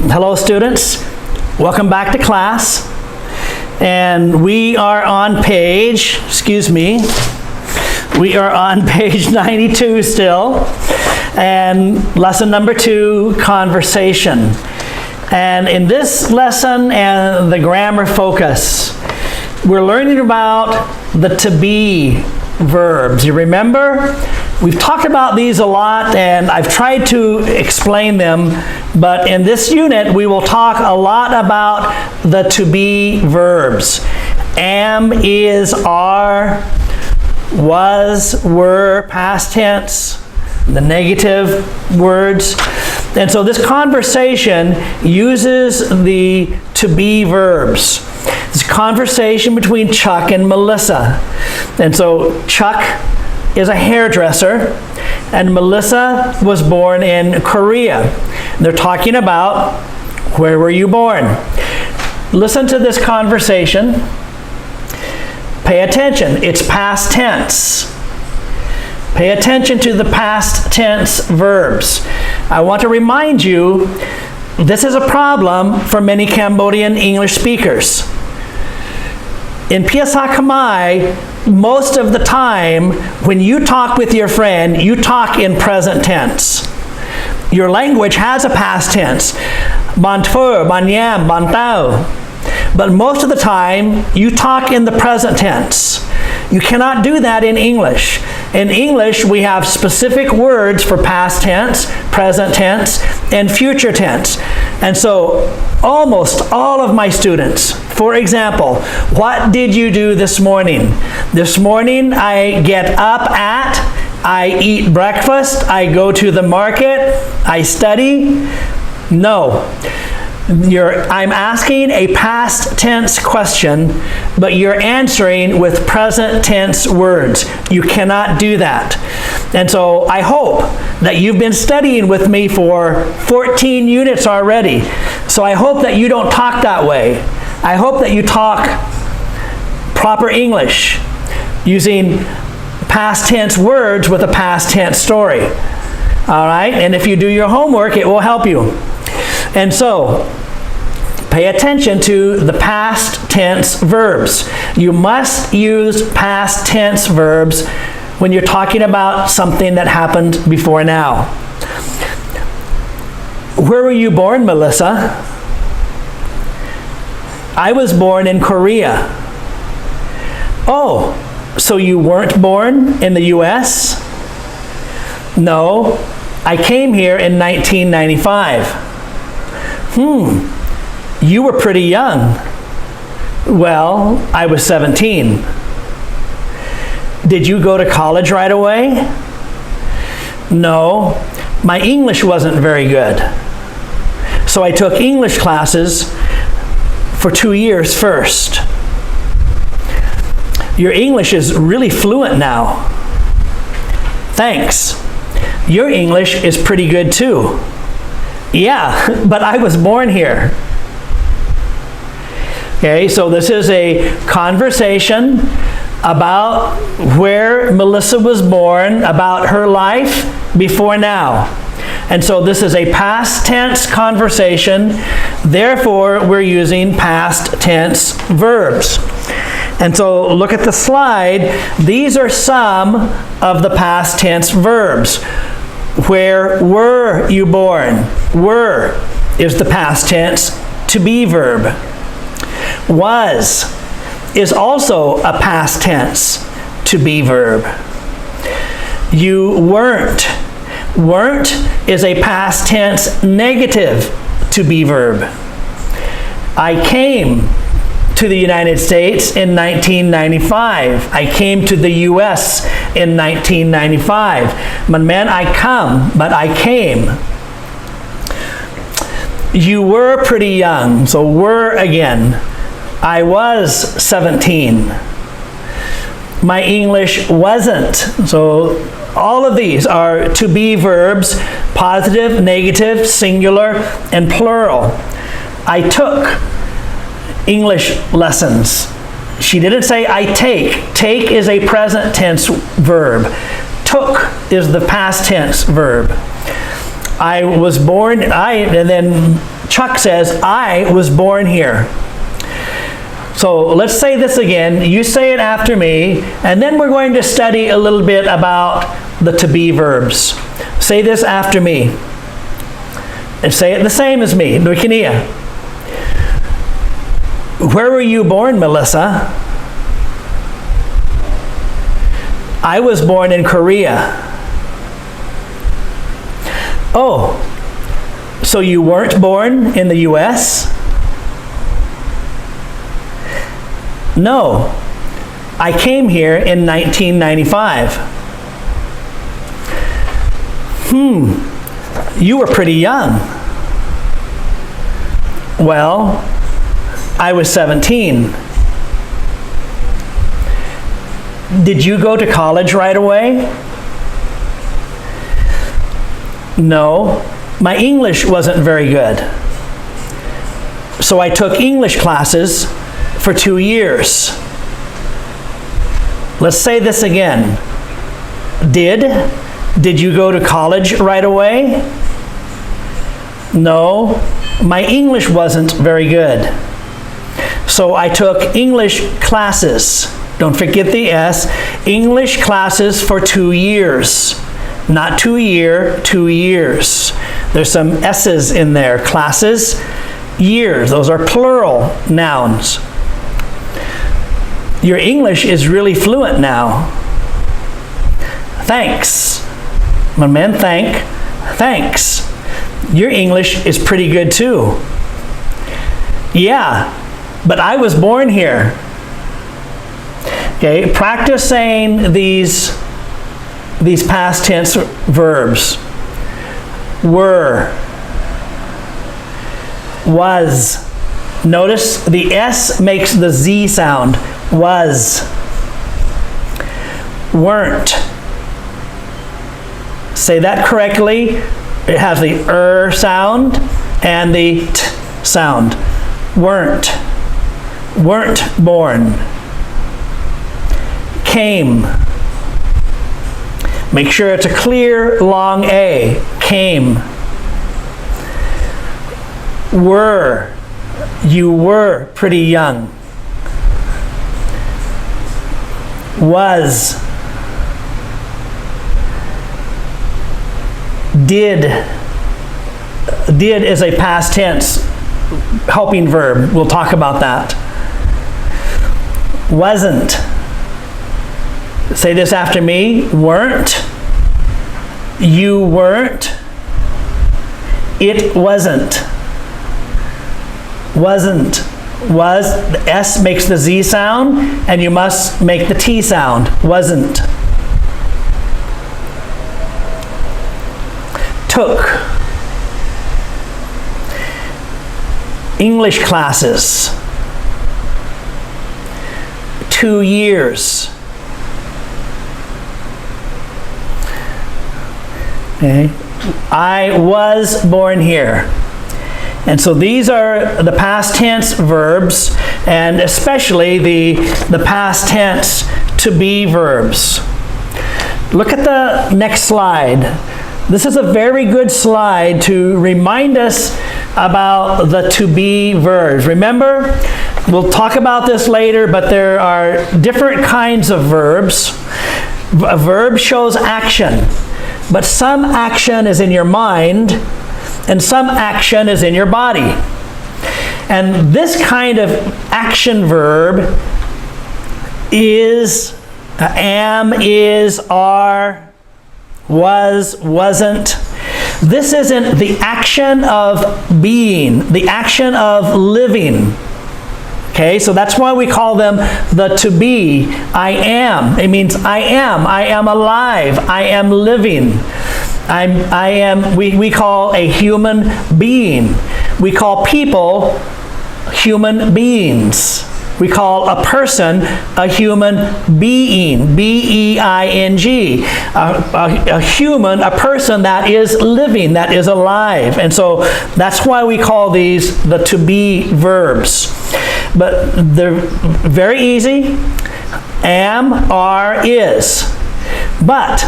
Hello students, welcome back to class, and we are on page 92 still, and lesson number 2, conversation. And in this lesson and the grammar focus, we're learning about the to be verbs. You remember? We've talked about these a lot and I've tried to explain them, but in this unit we will talk a lot about the to be verbs. Am, is, are, was, were, past tense, the negative words. And so this conversation uses the to be verbs. It's a conversation between Chuck and Melissa. And so Chuck is a hairdresser, and Melissa was born in Korea. They're talking about, where were you born? Listen to this conversation. Pay attention. It's past tense. Pay attention to the past tense verbs. I want to remind you, this is a problem for many Cambodian English speakers. In Piasa Khmer, most of the time, when you talk with your friend, you talk in present tense. Your language has a past tense. Ban thur, ban yam, ban tao. But most of the time, you talk in the present tense. You cannot do that in English. In English, we have specific words for past tense, present tense, and future tense. And so, almost all of my students, for example, what did you do this morning? This morning, I get up at, I eat breakfast, I go to the market, I study. No. I'm asking a past tense question, but you're answering with present tense words. You cannot do that. And so I hope that you've been studying with me for 14 units already. So I hope that you don't talk that way. I hope that you talk proper English using past tense words with a past tense story. All right? And if you do your homework, it will help you. And so, pay attention to the past tense verbs. You must use past tense verbs when you're talking about something that happened before now. Where were you born, Melissa? I was born in Korea. Oh, so you weren't born in the US? No, I came here in 1995. You were pretty young. Well, I was 17. Did you go to college right away? No, my English wasn't very good. So I took English classes for 2 years first. Your English is really fluent now. Thanks. Your English is pretty good too. Yeah, but I was born here. Okay, so this is a conversation about where Melissa was born, about her life before now. And so this is a past tense conversation, therefore we're using past tense verbs. And so look at the slide. These are some of the past tense verbs. Where were you born? Were is the past tense to be verb. Was is also a past tense to be verb. You weren't. Weren't is a past tense negative to be verb. I came to the United States in 1995. I came to the US in 1995. Man, I come, but I came. You were pretty young, so were again. I was 17. My English wasn't. So all of these are to be verbs, positive, negative, singular, and plural. I took English lessons. She didn't say I take. Take is a present tense verb. Took is the past tense verb. I was born, and then Chuck says, I was born here. So let's say this again. You say it after me, and then we're going to study a little bit about the to be verbs. Say this after me. And say it the same as me. Nukinia. Where were you born, Melissa? I was born in Korea. Oh, so you weren't born in the US? No, I came here in 1995. You were pretty young. Well, I was 17. Did you go to college right away? No, my English wasn't very good. So I took English classes for 2 years. Let's say this again. Did you go to college right away? No, my English wasn't very good. So I took English classes. Don't forget the S. English classes for 2 years. Not 2 year, 2 years. There's some S's in there. Classes, years. Those are plural nouns. Your English is really fluent now. Thanks. My man, thanks. Your English is pretty good too. Yeah, but I was born here. Okay, practice saying these past tense verbs. Were, was. Notice the S makes the Z sound. Was. Weren't. Say that correctly. It has the sound and the T sound. Weren't. Weren't born. Came. Make sure it's a clear, long A. Came. Were. You were pretty young. Was. Did is a past tense helping verb. We'll talk about that. Wasn't. Say this after me. Weren't. You weren't. It wasn't. Wasn't. Was. The S makes the Z sound, and you must make the T sound. Wasn't. Took. English classes. 2 years. Okay. I was born here. And so these are the past tense verbs, and especially the past tense to be verbs. Look at the next slide. This is a very good slide to remind us about the to be verbs. Remember, we'll talk about this later, but there are different kinds of verbs. A verb shows action, but some action is in your mind and some action is in your body. And this kind of action verb is am, is, are, was, wasn't. This isn't the action of being, the action of living. Okay, so that's why we call them the to be. I am. It means I am alive, I am living. We call a human being. We call people human beings. We call a person a human being, B-E-I-N-G. A human, a person that is living, that is alive. And so that's why we call these the to be verbs. But they're very easy. Am, are, is. But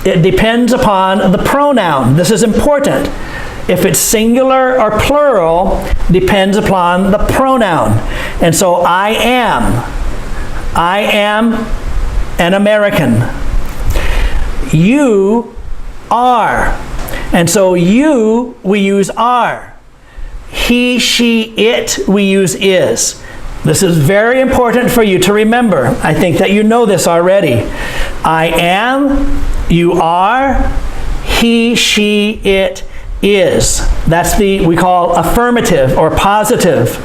it depends upon the pronoun. This is important. If it's singular or plural, depends upon the pronoun. And so I am an American. You are. And so you, we use are. He, she, it, we use is. This is very important for you to remember. I think that you know this already. I am, you are, he, she, it is. That's the, we call affirmative or positive.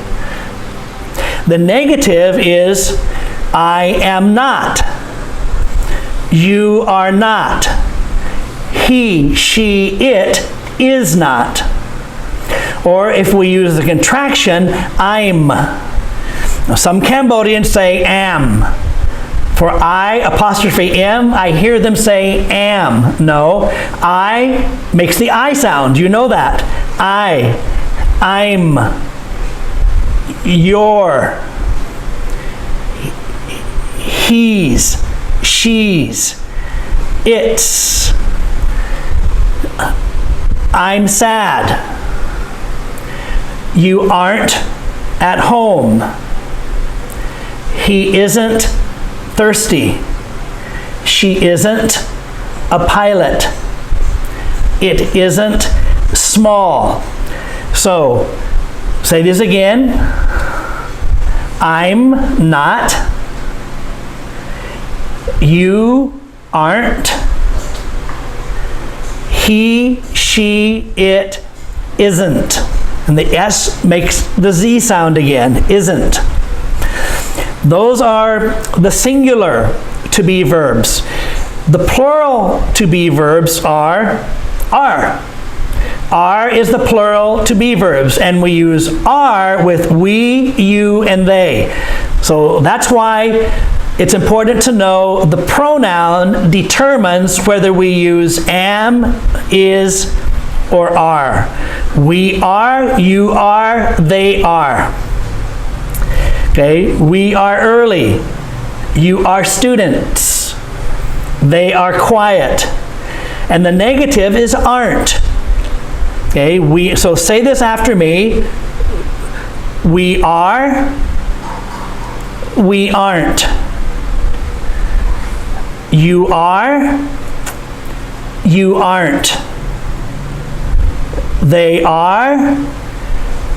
The negative is I am not. You are not. He, she, it is not. Or if we use the contraction, I'm. Now, some Cambodians say am. For I apostrophe M, I hear them say am. No, I makes the I sound. You know that. I'm, your, he's, she's, it's. I'm sad. You aren't at home. He isn't thirsty. She isn't a pilot. It isn't small. So, say this again. I'm not. You aren't. He, she, it isn't. And the S makes the Z sound again, isn't. Those are the singular to be verbs. The plural to be verbs are. Are is the plural to be verbs, and we use are with we, you, and they. So that's why it's important to know the pronoun determines whether we use am, is, or are. We are, you are, they are. Okay, we are early. You are students. They are quiet. And the negative is aren't. Okay, so say this after me. We are. We aren't. You are. You aren't. They are.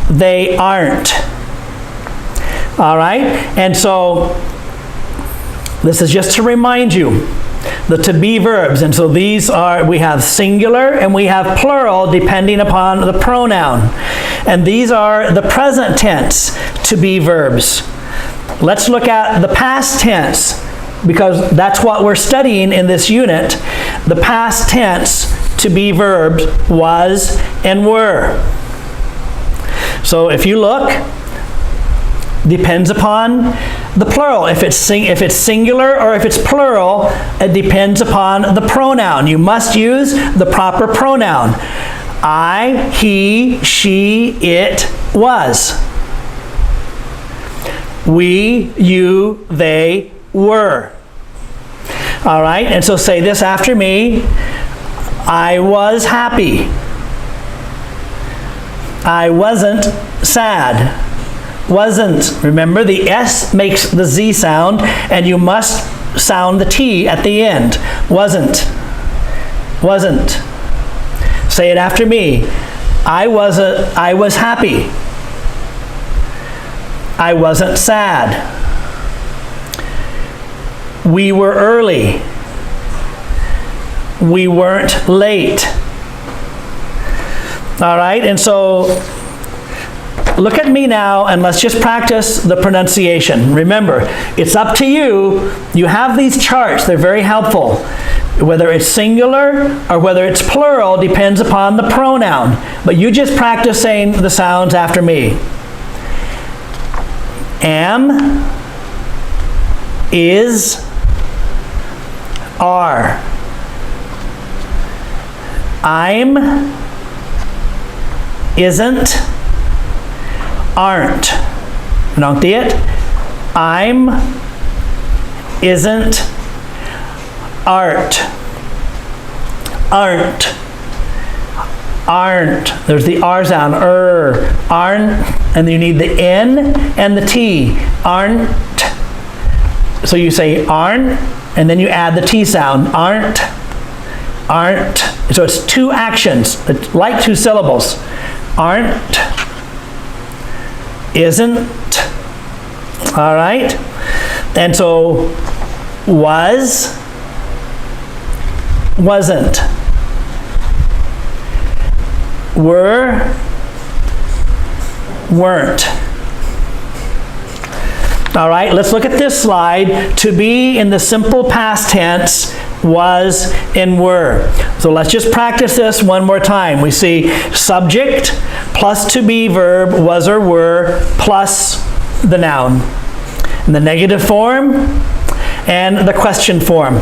They aren't. All right? And so this is just to remind you the to be verbs. And so these are, we have singular and we have plural depending upon the pronoun. And these are the present tense to be verbs. Let's look at the past tense because that's what we're studying in this unit. The past tense to be verbs was and were. So if you look, depends upon the plural. If it's singular or if it's plural, it depends upon the pronoun. You must use the proper pronoun. I, he, she, it was. We, you, they were. All right, and so say this after me. I was happy. I wasn't sad. Wasn't. Remember, the S makes the Z sound, and you must sound the T at the end. Wasn't. Wasn't. Say it after me. I was happy. I wasn't sad. We were early. We weren't late. All right, and so look at me now and let's just practice the pronunciation. Remember, it's up to you. You have these charts, they're very helpful. Whether it's singular or whether it's plural depends upon the pronoun. But you just practice saying the sounds after me. Am, is, are. I'm, isn't, aren't. Menang tiet. I'm, isn't, aren't. aren't. Aren't. There's the R sound, aren't, and then you need the N and the T, aren't. So you say aren't, and then you add the T sound, aren't, aren't. So it's two actions, it's like two syllables. Aren't, isn't, all right? And so was, wasn't. Were, weren't. All right, let's look at this slide. To be in the simple past tense, was and were. So let's just practice this one more time. We see subject plus to be verb, was or were, plus the noun. In the negative form and the question form.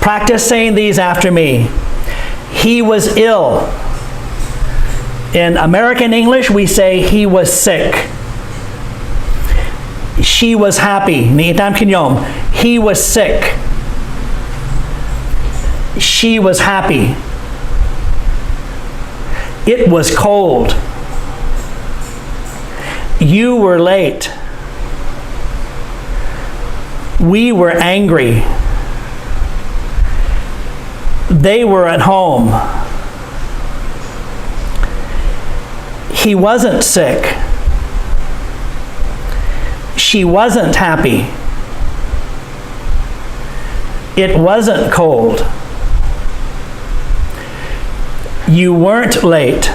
Practice saying these after me. He was ill. In American English, we say he was sick. She was happy. He was sick. She was happy. It was cold. You were late. We were angry. They were at home. He wasn't sick. She wasn't happy. It wasn't cold. You weren't late.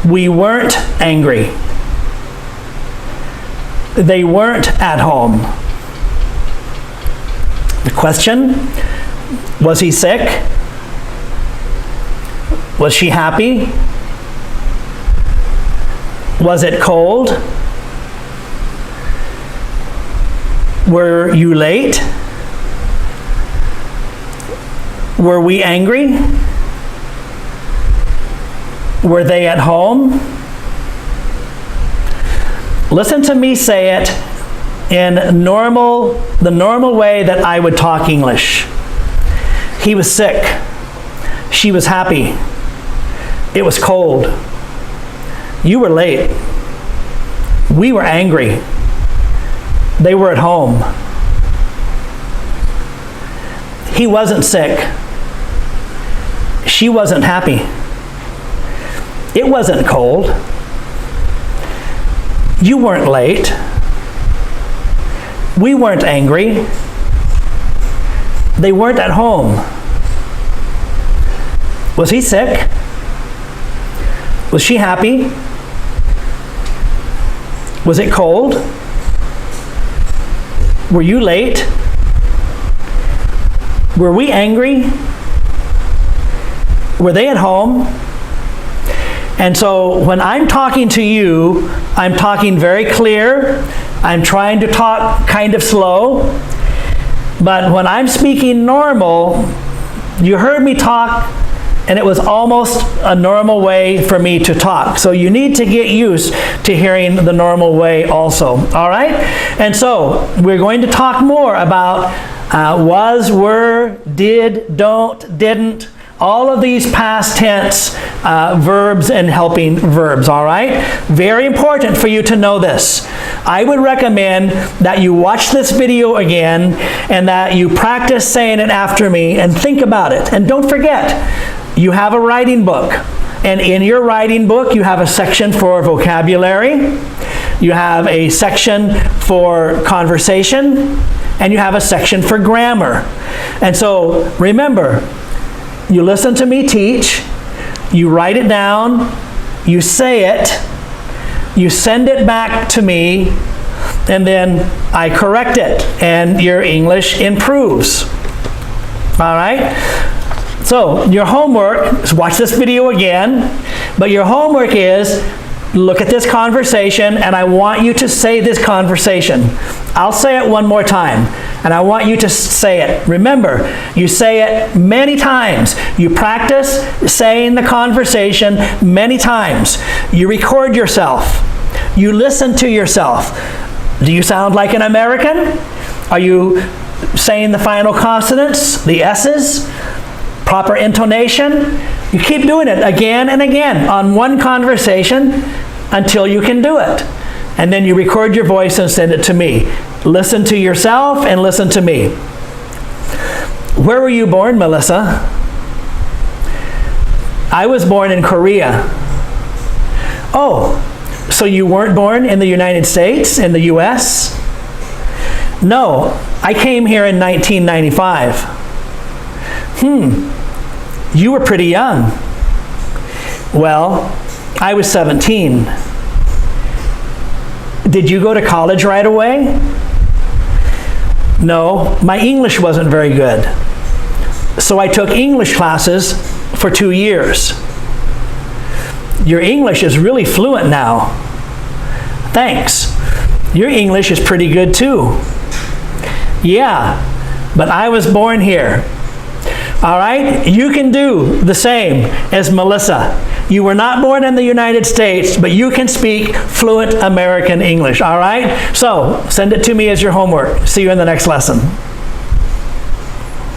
We weren't angry. They weren't at home. The question, was he sick? Was she happy? Was it cold? Were you late? Were we angry? Were they at home? Listen to me say it in the normal way that I would talk English. He was sick. She was happy. It was cold. You were late. We were angry. They were at home. He wasn't sick. She wasn't happy. It wasn't cold. You weren't late. We weren't angry. They weren't at home. Was he sick? Was she happy? Was it cold? Were you late? Were we angry? Were they at home? And so when I'm talking to you, I'm talking very clear. I'm trying to talk kind of slow. But when I'm speaking normal, you heard me talk, and it was almost a normal way for me to talk. So you need to get used to hearing the normal way also. All right? And so we're going to talk more about was, were, did, don't, didn't, all of these past tense verbs and helping verbs, all right? Very important for you to know this. I would recommend that you watch this video again and that you practice saying it after me and think about it. And don't forget, you have a writing book. And in your writing book, you have a section for vocabulary, you have a section for conversation, and you have a section for grammar. And so remember, you listen to me teach, you write it down, you say it, you send it back to me, and then I correct it, and your English improves. All right? So your homework is watch this video again, but your homework is look at this conversation, and I want you to say this conversation. I'll say it one more time, and I want you to say it. Remember, you say it many times. You practice saying the conversation many times. You record yourself. You listen to yourself. Do you sound like an American? Are you saying the final consonants, the S's? Proper intonation, you keep doing it again and again on one conversation until you can do it. And then you record your voice and send it to me. Listen to yourself and listen to me. Where were you born, Melissa? I was born in Korea. Oh, so you weren't born in the United States, in the US? No, I came here in 1995. You were pretty young. Well, I was 17. Did you go to college right away? No, my English wasn't very good. So I took English classes for 2 years. Your English is really fluent now. Thanks. Your English is pretty good too. Yeah, but I was born here. All right, you can do the same as Melissa. You were not born in the United States, but you can speak fluent American English, all right? So, send it to me as your homework. See you in the next lesson.